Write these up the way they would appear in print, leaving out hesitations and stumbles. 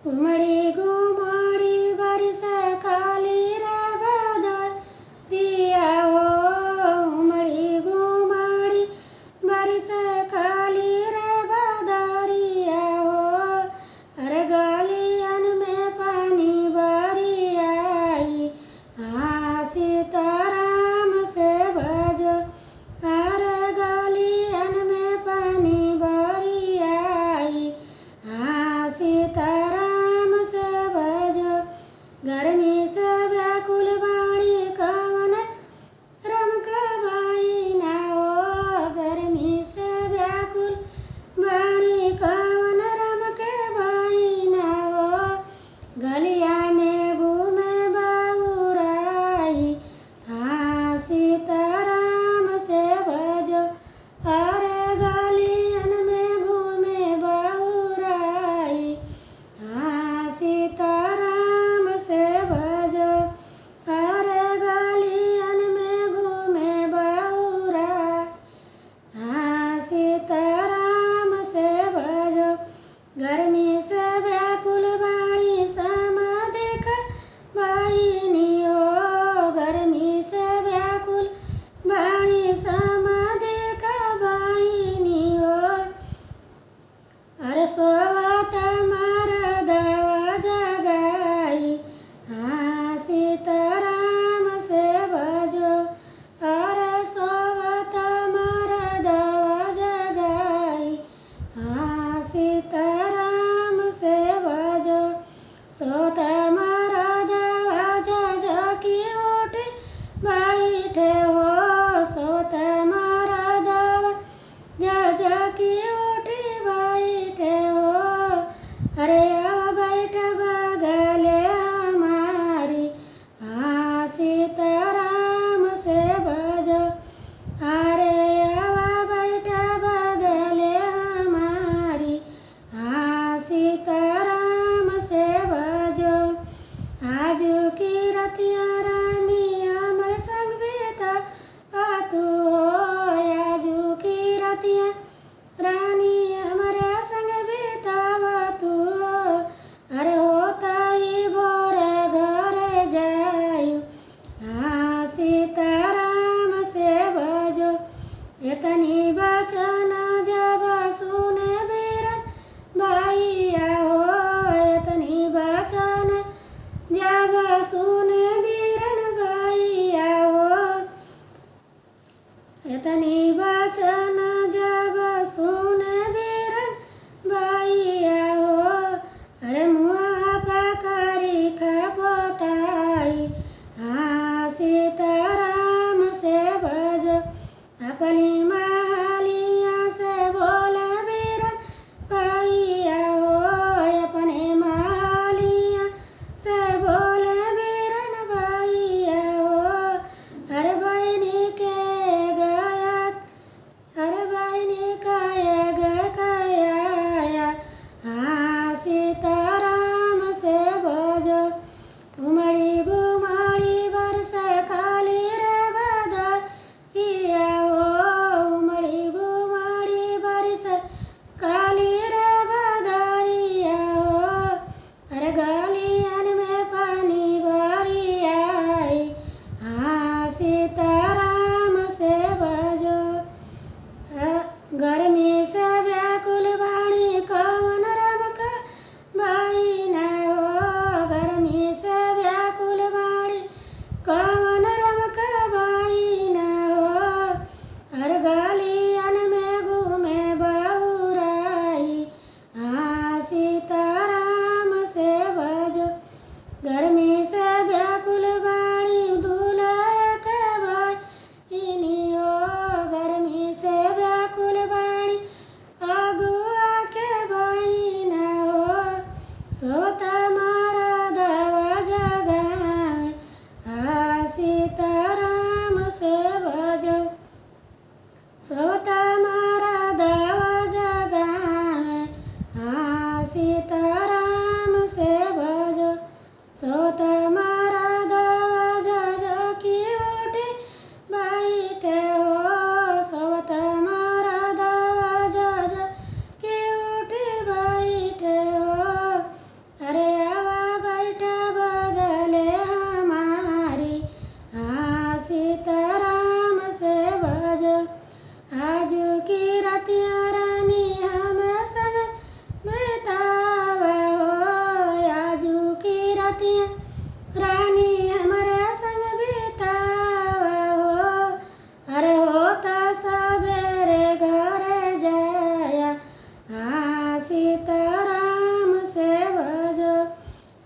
उमड़ी घुमड़ी बरिस काली रे बदरिया हो। उमड़ी घुमड़ी बरिस काली रे बदरिया हो। अरे गलियन में पानी भरी आई, सीताराम से भजो। अरे गलियन में पानी भरी आई, सीताराम से भजो। गर्मी से व्याकुल बाणी कवन रमक बाई ना हो। गर्मी से व्याकुल बाणी कवन रमक बाई ना हो। गलिया में घूमे बाउराई, सीताराम से भजो। अरे गलियन में घूमे बाउराई, सीताराम से भजो। अरे गलियन में घूमे बाउराई, सीताराम से भजो। गर्मी से व्याकुल बाणी सम देख बाईनी हो। गर्मी से व्याकुल बाणी सम देख बाईनी हो। अरे सोवत मरदवा जगाई, सीताराम से भजो। अरे सोवत मरदवा जगाई, सीताराम से भजो। सोत मरदवा झकी उठी बैठे हो। सोत मरदवा झकी उठी बैठे हो। अरे अब बैठ बगले हमारी, सीताराम से भजो। अरे अब बैठ बगले हमारी, सीताराम से भजो। आजू की रतिया रानी अमर संग बीता पातू हो। आजू की रतिया रानी अमर संग बीता पातू हो। अरे होताई भोर घर जायु, सीताराम से भजो। इतनी बचन जब सुने बीरन भैया हो। इतनी बचन जब सुने बीरन भैया हो। इतनी बचन जब सुने बीरन भैया हो। अरे मुआ पकड़ी खपोताई, सीताराम से भजो। अपनी मालिया से बोले बीरन भैया हो। अपने मालिया से बोले बीरन भैया हो। अरे बहनी के गया, अरे बहनी काया गया, सीताराम से भजो। उमड़ी घुमड़ी बरस काली रे बदरिया हो। उमड़ी घुमड़ी बरस काली रे बदरिया हो। अरे गलियन में पानी भरी आई, सीताराम से भजो। गर्मी से व्याकुल बाणी कवन रमक बाई ना हो। गर्मी से व्याकुल बाणी कवन रमक बाई ना हो। अरे गलियन में घूमे बाउराई, सीताराम से भजो। गर्मी से व्याकुल बाणी दूल्हे के बाईनी हो। गर्मी से व्याकुल बाणी अगुआ के बाई ना हो। सोत मरदवा जगावे, सीताराम से भजो। सोत मरदवा जगावे, सीताराम से भजो। सोत मरदवा झकी उठी बैठे हो। सोत मरदवा झकी उठी बैठे हो। अरे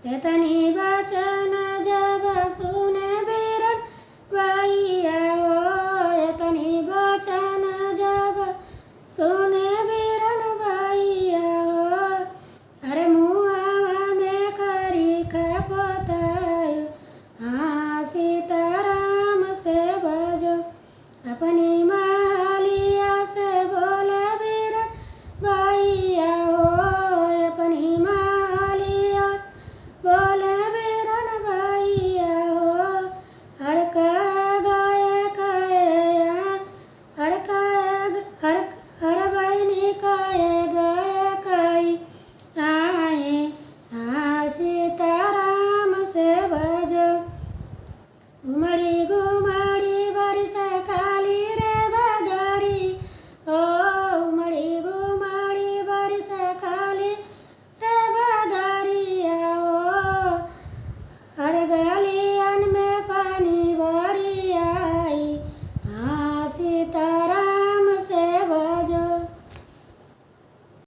इतनी वचन जब सुने